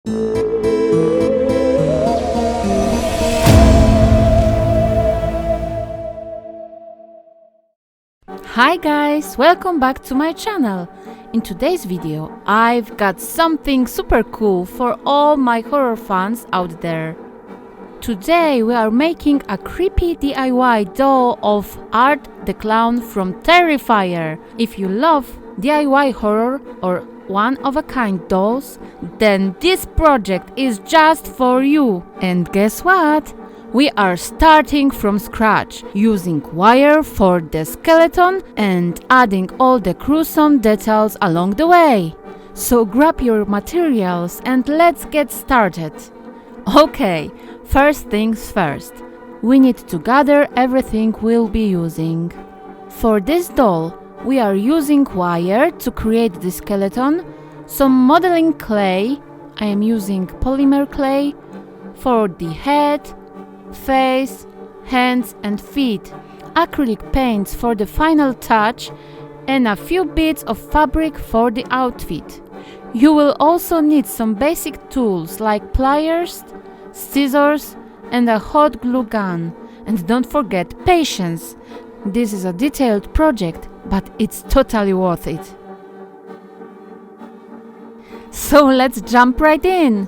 Hi guys, welcome back to my channel. In today's video, I've got something super cool for all my horror fans out there. Today we are making a creepy DIY doll of Art the Clown from Terrifier. If you love DIY horror or one-of-a-kind dolls, then this project is just for you. And guess what? We are starting from scratch, using wire for the skeleton and adding all the gruesome details along the way. So grab your materials and let's get started. Okay, first things first. We need to gather everything we'll be using. For this doll, we are using wire to create the skeleton, some modeling clay, I am using polymer clay, for the head, face, hands and feet, acrylic paints for the final touch, and a few bits of fabric for the outfit. You will also need some basic tools like pliers, scissors, and a hot glue gun. And don't forget patience. This is a detailed project, but it's totally worth it. So let's jump right in.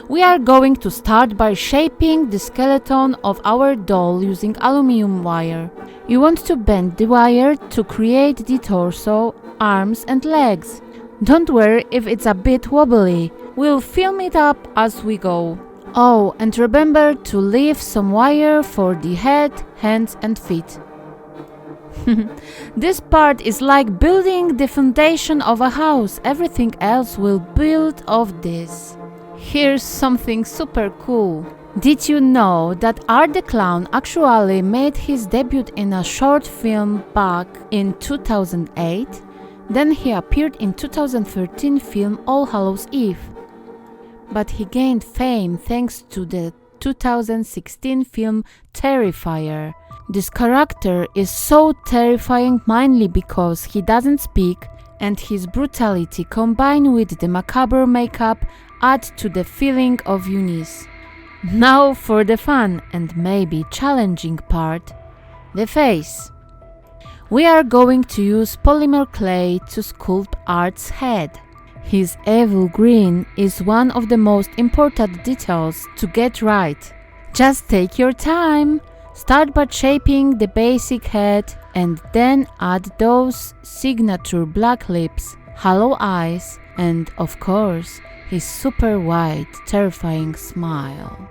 We are going to start by shaping the skeleton of our doll using aluminum wire. You want to bend the wire to create the torso, arms and legs. Don't worry if it's a bit wobbly, we'll film it up as we go. Oh, and remember to leave some wire for the head, hands and feet. This part is like building the foundation of a house, everything else will build off this. Here's something super cool. Did you know that Art the Clown actually made his debut in a short film back in 2008? Then he appeared in 2013 film All Hallows Eve. But he gained fame thanks to the 2016 film Terrifier. This character is so terrifying mainly because he doesn't speak and his brutality combined with the macabre makeup add to the feeling of unease. Now for the fun and maybe challenging part, the face. We are going to use polymer clay to sculpt Art's head. His evil grin is one of the most important details to get right. Just take your time. Start by shaping the basic head and then add those signature black lips, hollow eyes, and of course, his super wide, terrifying smile.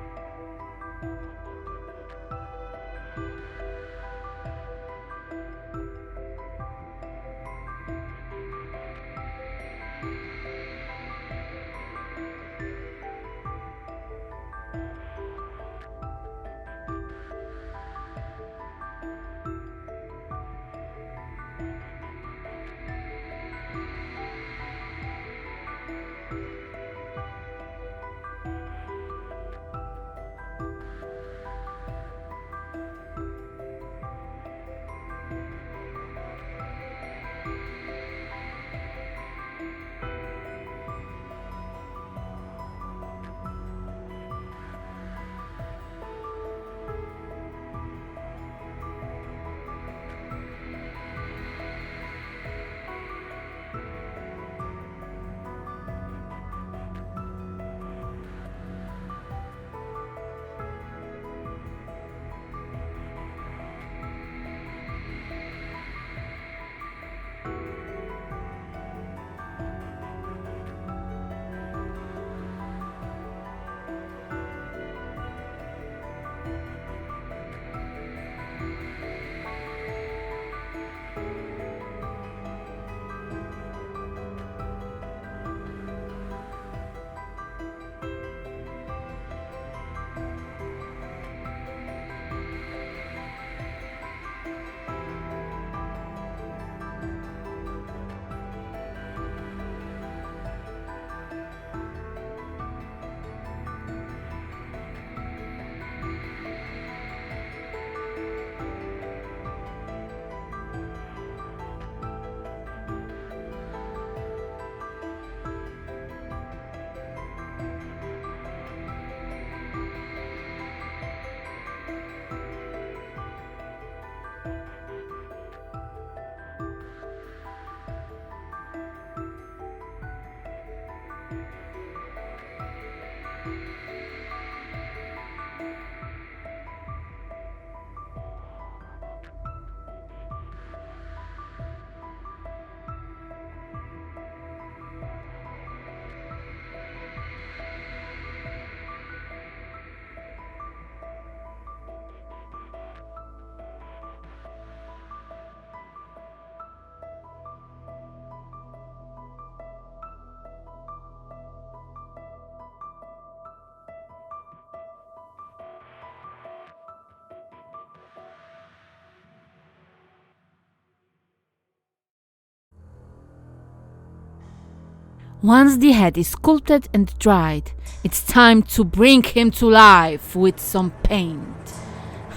Once the head is sculpted and dried, it's time to bring him to life with some paint.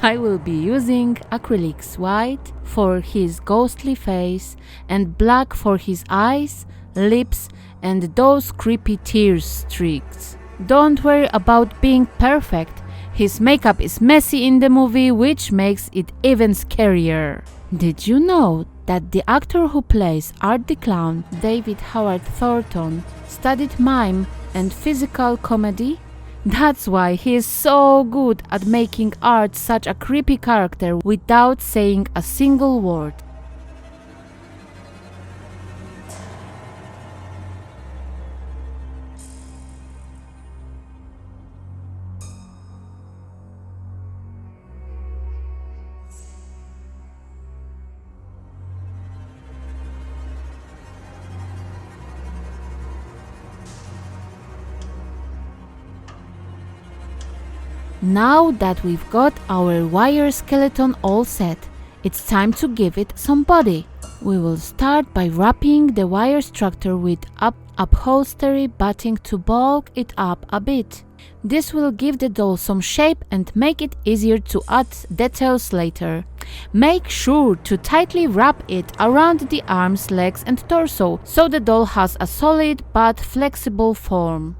I will be using acrylics white for his ghostly face and black for his eyes, lips and those creepy tear streaks. Don't worry about being perfect. His makeup is messy in the movie, which makes it even scarier. Did you know that the actor who plays Art the Clown, David Howard Thornton, studied mime and physical comedy? That's why he is so good at making Art such a creepy character without saying a single word. Now that we've got our wire skeleton all set, it's time to give it some body. We will start by wrapping the wire structure with upholstery batting to bulk it up a bit. This will give the doll some shape and make it easier to add details later. Make sure to tightly wrap it around the arms, legs and torso so the doll has a solid but flexible form.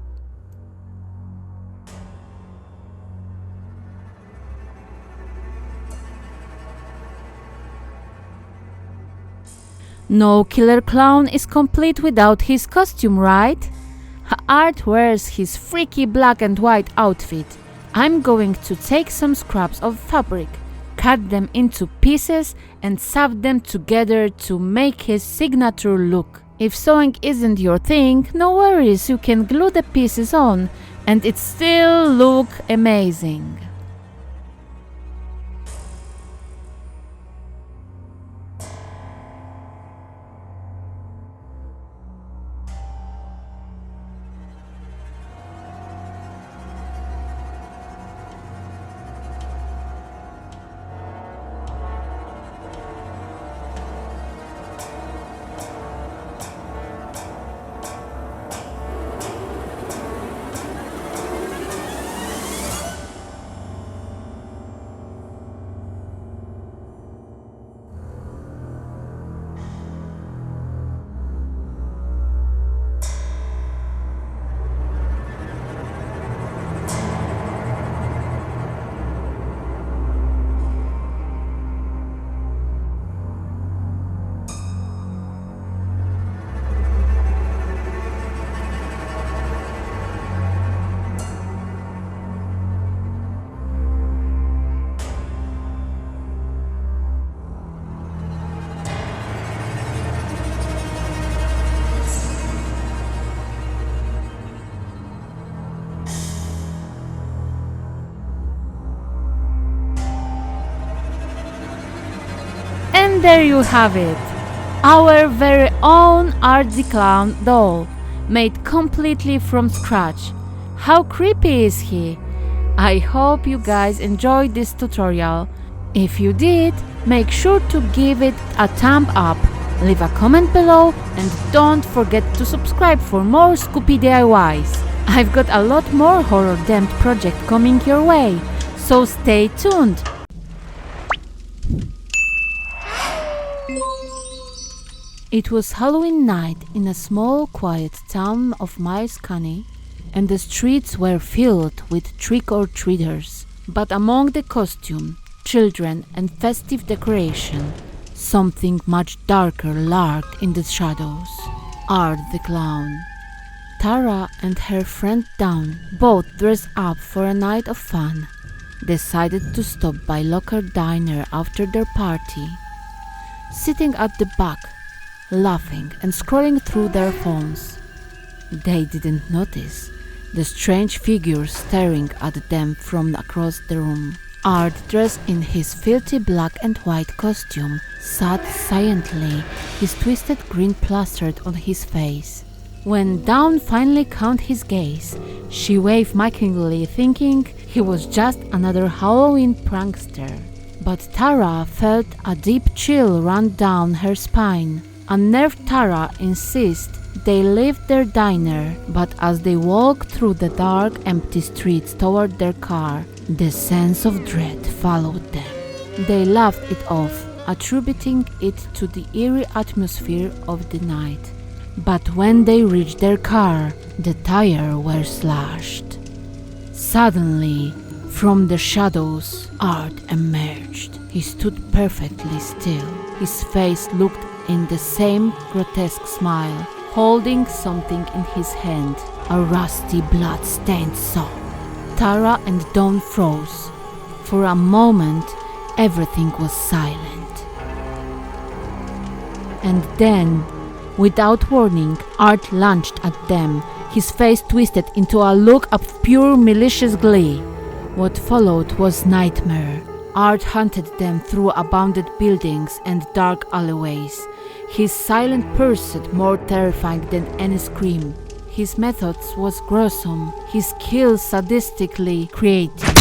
No killer clown is complete without his costume, right? Art wears his freaky black and white outfit. I'm going to take some scraps of fabric, cut them into pieces and sew them together to make his signature look. If sewing isn't your thing, no worries, you can glue the pieces on and it still look amazing. And there you have it, our very own Art the Clown doll, made completely from scratch. How creepy is he? I hope you guys enjoyed this tutorial. If you did, make sure to give it a thumb up, leave a comment below and don't forget to subscribe for more Scoopy DIYs. I've got a lot more horror themed projects coming your way, so stay tuned. It was Halloween night in a small quiet town of Miles County, and the streets were filled with trick-or-treaters. But among the costume, children and festive decoration, something much darker lurked in the shadows. Art the Clown. Tara and her friend Dawn, both dressed up for a night of fun, decided to stop by local diner after their party. Sitting at the back, laughing and scrolling through their phones, they didn't notice the strange figure staring at them from across the room. Art, dressed in his filthy black and white costume, sat silently, his twisted grin plastered on his face. When Dawn finally caught his gaze, she waved mockingly, thinking he was just another Halloween prankster. But Tara felt a deep chill run down her spine. Unnerved Tara insists They left their diner, but as they walked through the dark, empty streets toward their car, the sense of dread followed them. They laughed it off, attributing it to the eerie atmosphere of the night. But when they reached their car, the tires were slashed. Suddenly, from the shadows, Art emerged. He stood perfectly still. His face looked in the same grotesque smile, holding something in his hand, a rusty blood-stained saw. Tara and Dawn froze. For a moment, everything was silent. And then, without warning, Art lunged at them, his face twisted into a look of pure malicious glee. What followed was nightmare. Art hunted them through abandoned buildings and dark alleyways, his silent pursuit more terrifying than any scream. His methods was gruesome, his kills sadistically creative.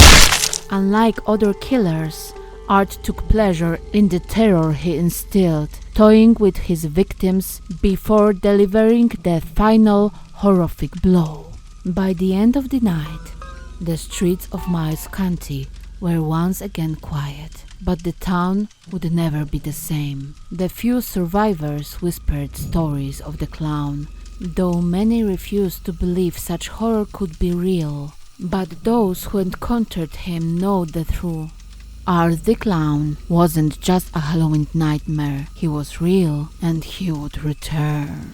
Unlike other killers, Art took pleasure in the terror he instilled, toying with his victims before delivering the final horrific blow. By the end of the night, the streets of Miles County were once again quiet, but the town would never be the same. The few survivors whispered stories of the clown, though many refused to believe such horror could be real. But those who encountered him know the truth. Art the Clown wasn't just a Halloween nightmare. He was real, and he would return.